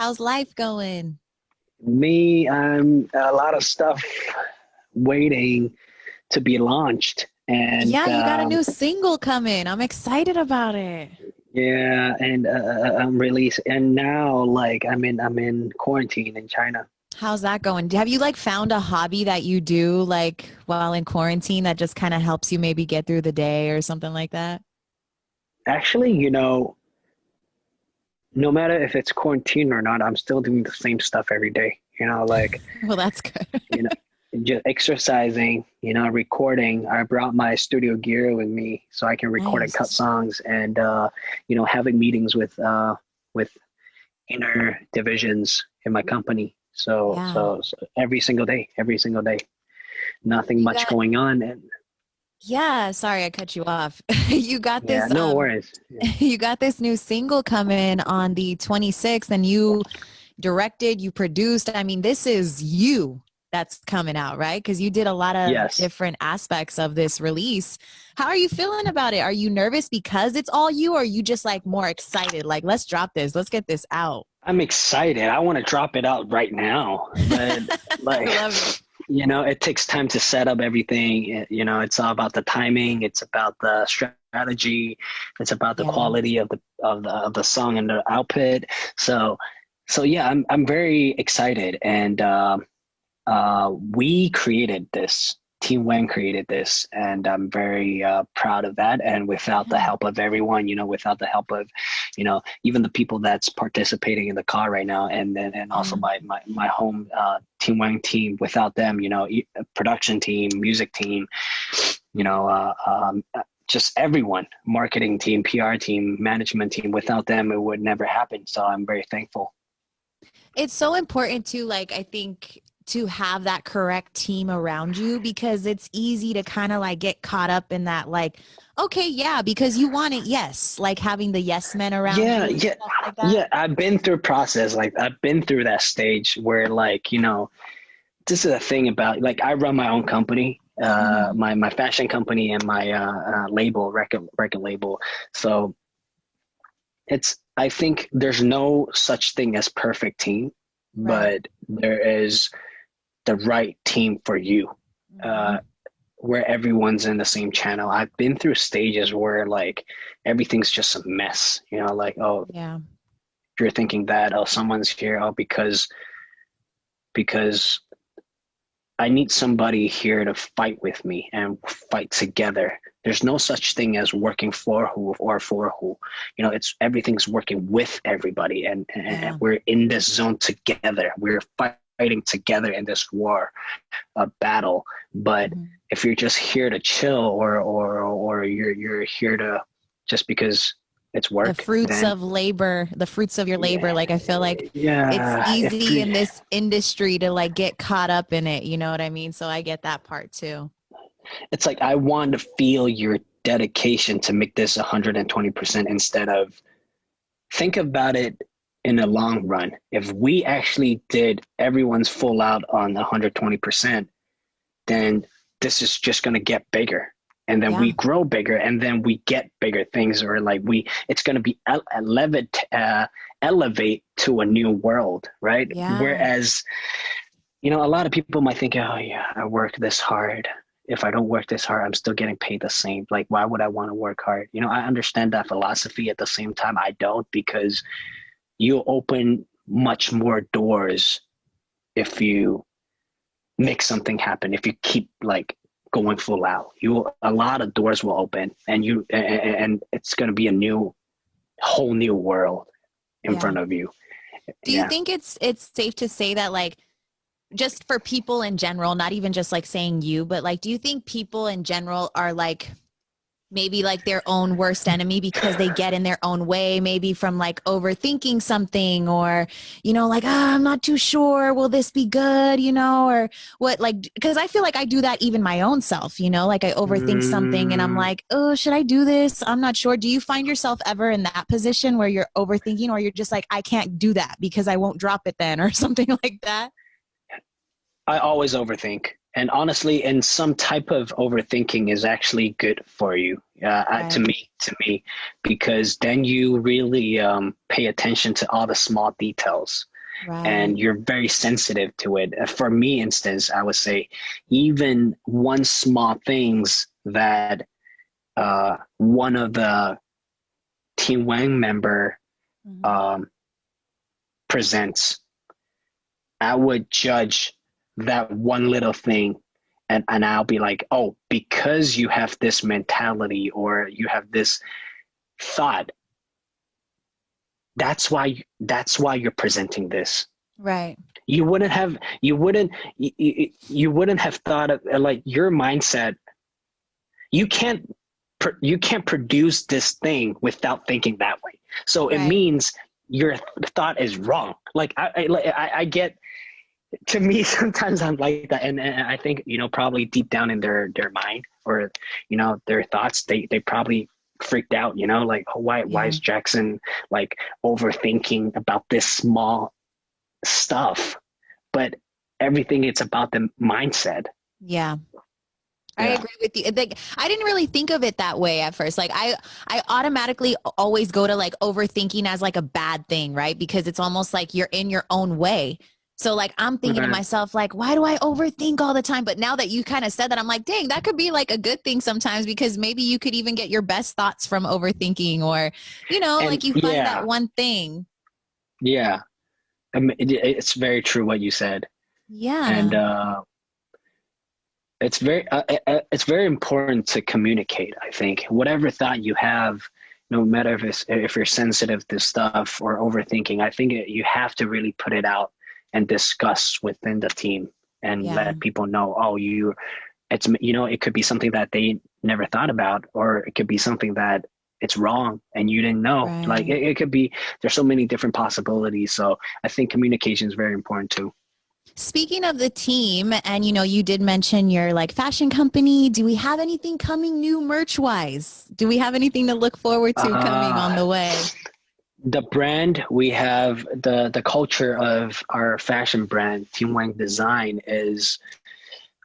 How's life going? Me, I'm a lot of stuff waiting to be launched, and Yeah, you got a new single coming. I'm excited about it. yeah, and I'm released, and now like I'm in quarantine in China. How's that going? Have you like found a hobby that you do like while in quarantine that just kind of helps you maybe get through the day or something like that? Actually, no matter if it's quarantine or not, I'm still doing the same stuff every day. Well, that's good. You know, just exercising, recording. I brought my studio gear with me so I can record and cut Nice. songs, and having meetings with inner divisions in my company. So, Yeah. so, so every single day, nothing You much got, going on. And yeah, sorry I cut you off. You got yeah, this no worries. Yeah. you got this new single coming on the 26th and you directed, you produced. I mean, this is you that's coming out, right? Because you did a lot of Yes, different aspects of this release. How are you feeling about it? Are you nervous because it's all you, or are you just like more excited? Like, let's drop this, let's get this out. I'm excited. I want to drop it out right now, but I like, love it. it takes time to set up everything. It's all about the timing. It's about the strategy. It's about the Yeah. quality of the song and the output. So, so yeah, I'm very excited, and we created this. Team Wang created this, and I'm very proud of that. And without the Yeah. help of everyone, without the help of, even the people that's participating in the car right now, and also Yeah. my home Team Wang team. Without them, production team, music team, you know, uh, um, just everyone, marketing team, PR team, management team. Without them, it would never happen. So I'm very thankful. It's so important to like, I think, to have that correct team around you because it's easy to kind of like get caught up in that, like, okay, yeah, because you want it, yes, like having the yes men around Yeah, you and yeah, stuff like that. yeah. I've been through process. Like I've been through that stage where, like, this is a thing about, like, I run my own company, Hmm. my fashion company, and my label, record label. So I think there's no such thing as perfect team, Right. but there is the right team for you. Hmm. Uh, where everyone's in the same channel. I've been through stages where like everything's just a mess, like, oh, Yeah. you're thinking that, oh, someone's here, oh, because I need somebody here to fight with me and fight together. There's no such thing as working for who or for who. It's everything's working with everybody, and Yeah. we're in this zone together. We're fighting together in this war, a battle. But Hmm. if you're just here to chill, or you're here to just because it's The work, fruits then of labor, the fruits of your labor. yeah, Like, I feel like it's yeah. If easy you in this industry to like get caught up in it. You know what I mean? So I get that part too. It's like I want to feel your dedication to make this 120% instead of think about it in the long run. If we actually did everyone's full out on 120%, then this is just going to get bigger. And then we Yeah. grow bigger, and then we get bigger things, or like it's going to be elevate to a new world, right? Yeah. Whereas, a lot of people might think, oh yeah, I work this hard. If I don't work this hard, I'm still getting paid the same. Like, why would I want to work hard? I understand that philosophy. At the same time, I don't, because you open much more doors if you make something happen. If you keep like going full out, a lot of doors will open, and it's going to be a whole new world in Yeah. front of you. Do you Yeah. think it's safe to say that like just for people in general, not even just like saying you, but like do you think people in general are like maybe like their own worst enemy because they get in their own way, maybe from like overthinking something or, like, I'm not too sure. Will this be good? Or what, like, because I feel like I do that even my own self, like I overthink something and I'm Mm, like, oh, should I do this? I'm not sure. Do you find yourself ever in that position where you're overthinking or you're just like, I can't do that because I won't drop it then or something like that? I always overthink. And honestly, and some type of overthinking is actually good for you, Right. to me, because then you really pay attention to all the small details, Right. and you're very sensitive to it. For me, instance, I would say even one small things that one of the Team Wang member Mhm. um, presents, I would judge that one little thing, and I'll be like, oh, because you have this mentality or you have this thought, that's why you're presenting this. Right. You wouldn't have thought of like your mindset. You can't you can't produce this thing without thinking that way. So it Right. means your thought is wrong. Like I get, to me sometimes I'm like that, and I think probably deep down in their mind, or their thoughts, they probably freaked out, like, oh, why Yeah. is Jackson like overthinking about this small stuff, but everything, it's about the mindset. Yeah. I Yeah. agree with you. Like, I didn't really think of it that way at first. Like, I automatically always go to like overthinking as like a bad thing, right? Because it's almost like you're in your own way. So like, I'm thinking to Right. myself, like, why do I overthink all the time? But now that you kind of said that, I'm like, dang, that could be like a good thing sometimes, because maybe you could even get your best thoughts from overthinking, or, And like you find that yeah, one thing. yeah, it's very true what you said. And Yeah. it's very important to communicate. I think whatever thought you have, no matter if you're sensitive to stuff or overthinking, I think you have to really put it out and discuss within the team and Yeah. let people know. Oh, it could be something that they never thought about, or it could be something that it's wrong and you didn't know. Like Right. it could be. There's so many different possibilities. So I think communication is very important too. Speaking of the team, and you did mention your like fashion company. Do we have anything coming new merch wise? Do we have anything to look forward to coming on Uh, the way? the brand, we have the culture of our fashion brand, Team Wang Design, is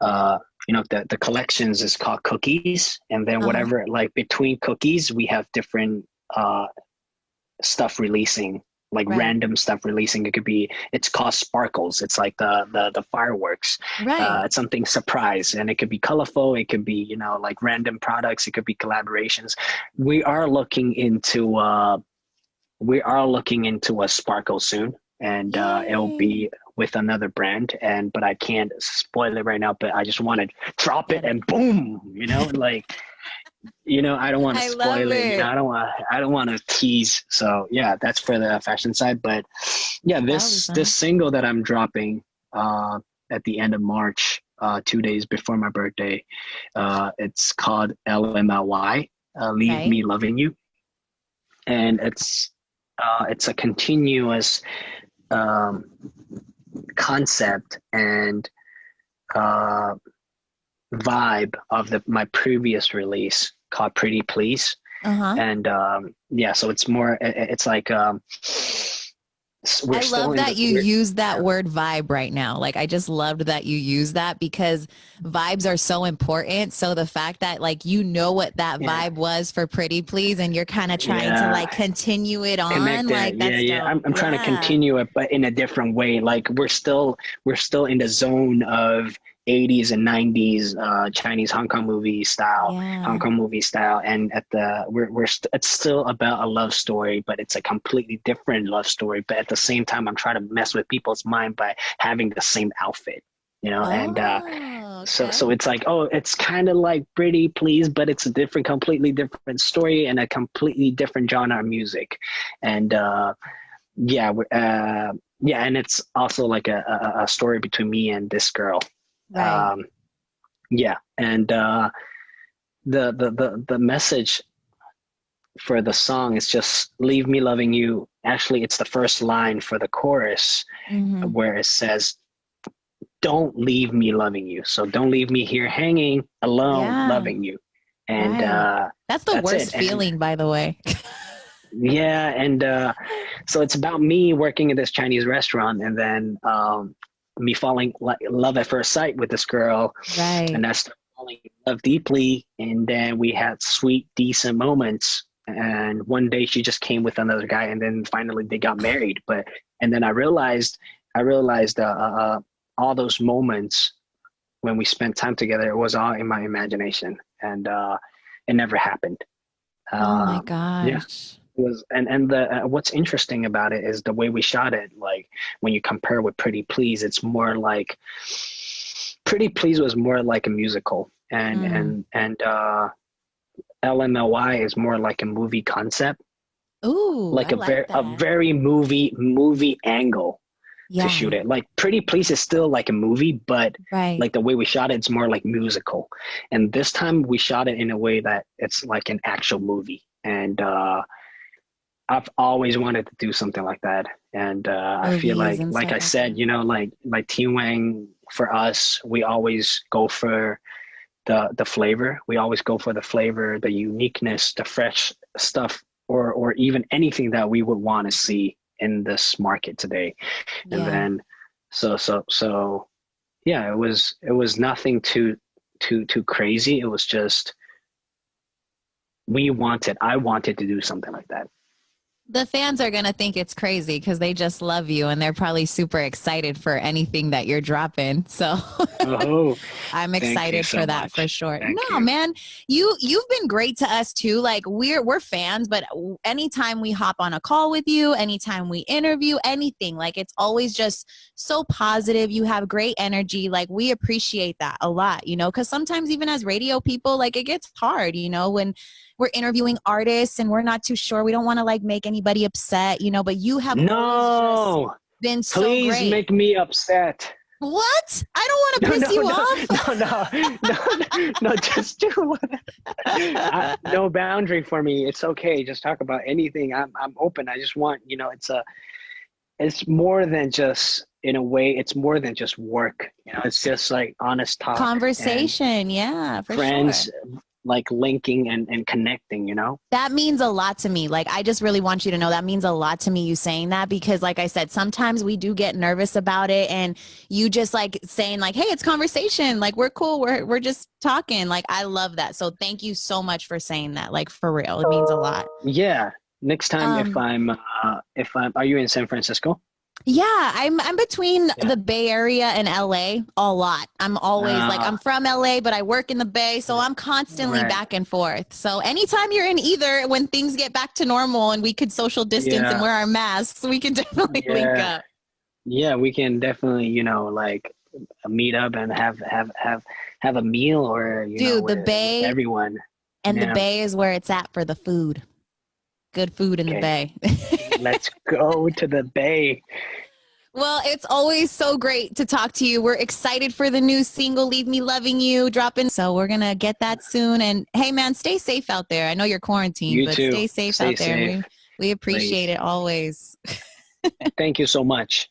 uh the collections is called cookies, and then Uh-huh. whatever, like between cookies we have different stuff releasing, like Right. random stuff releasing. It's called sparkles. It's like the fireworks. Right. It's something surprise, and it could be colorful, it could be like random products, it could be collaborations. We are looking into a sparkle soon, and it'll Yay. be with another brand, and but I can't spoil it right now, but I just want to drop it Get it. and boom, like, I don't want to I love spoil it. it. I don't want to tease. So yeah, that's for the fashion side. But yeah, That'll be this fun. single that I'm dropping at the end of March, 2 days before my birthday, it's called LMLY, Leave Right. Me Loving You, and it's a continuous um, concept and uh, vibe of my previous release called Pretty Please. Uh-huh. And yeah, so it's more, it's like we're I still love in that the you we're use that word vibe right now. Like, I just loved that you use that, because vibes are so important. So the fact that like what that yeah, vibe was for Pretty Please, and you're kind of trying to yeah, like continue it on, connect it, like yeah, that's yeah, dope. I'm trying to Yeah. continue it, but in a different way. Like we're still in the zone of 80s and 90s Chinese Hong Yeah. Kong movie style, and it's still about a love story, but it's a completely different love story. But at the same time, I'm trying to mess with people's mind by having the same outfit, and Oh, so okay. it's like, oh, it's kind of like Pretty Please, but it's a completely different story and a completely different genre of music, and yeah, yeah, and it's also like a story between me and this girl. Right. Um, yeah, and the message for the song is just "Leave me loving you." Actually, it's the first line for the chorus Mm-hmm. where it says, "Don't leave me loving you." So don't leave me here hanging alone, Yeah. loving you, and Right. That's the that's it. worst And feeling, by the way. yeah, and so it's about me working at this Chinese restaurant, and then me falling like love at first sight with this girl, Right. and that's falling in love deeply. And then we had sweet, decent moments. And one day she just came with another guy, and then finally they got married. But and then I realized all those moments when we spent time together, it was all in my imagination, and it never happened. Oh my Yeah, gosh. it was, and the what's interesting about it is the way we shot it. Like when you compare with Pretty Please, it's more like Pretty Please was more like a musical, Mm. and LMLY is more like a movie concept, Ooh, I like like a that. very movie angle to shoot Yeah. it. Like Pretty Please is still like a movie, but Right. like the way we shot it, it's more like musical. And this time we shot it in a way that it's like an actual movie. And I've always wanted to do something like that. And I feel Movies and like stuff I like said, that. you know, like T Wang for us, we always go for the flavor. We always go for the flavor, the uniqueness, the fresh stuff, or even anything that we would want to see in this market today. And Yeah. then so yeah, it was nothing too crazy. It was just I wanted to do something like that. The fans are going to think it's crazy because they just love you and they're probably super excited for anything that you're dropping. So Oh, I'm thank you excited so for that for much. sure. Thank No, you. man, you've been great to us too. Like we're fans, but anytime we hop on a call with you, anytime we interview anything, like it's always just so positive. You have great energy. Like we appreciate that a lot, because sometimes even as radio people, like it gets hard, when we're interviewing artists and we're not too sure. We don't want to like make anybody upset, but you have always just No, been so please great. make me upset. What? I don't want to No, piss no, you no, off. no, no, just do no boundary for me. It's okay. Just talk about anything. I'm open. I just want, it's more than just in a way, it's more than just work. It's just like honest talk and Conversation. Yeah, for sure. friends like linking and connecting. That means a lot to me. Like, I just really want you to know that means a lot to me, you saying that, because like I said, sometimes we do get nervous about it, and you just like saying like, hey, it's conversation. Like we're cool. We're just talking. Like I love that. So thank you so much for saying that. Like for real. It means a lot. Yeah. Next time Um, if I'm are you in San Francisco? Yeah, I'm between Yeah. the Bay Area and LA a lot. I'm always like I'm Uh, from LA, but I work in the Bay, so I'm constantly right. back and forth. So anytime you're in either, when things get back to normal and we could social distance and Yeah. wear our masks, we can definitely link Yeah. up. Yeah, we can definitely, like meet up and have a meal or, Dude, with everyone. The Yeah. Bay is where it's at for the food. Good food in the Okay. Bay. Let's go to the Bay. Well, it's always so great to talk to you. We're excited for the new single, Leave Me Loving You, dropping. So we're going to get that soon. And hey, man, stay safe out there. I know you're quarantined, You but too. stay safe Stay out there. And safe, we appreciate please. it always. Thank you so much.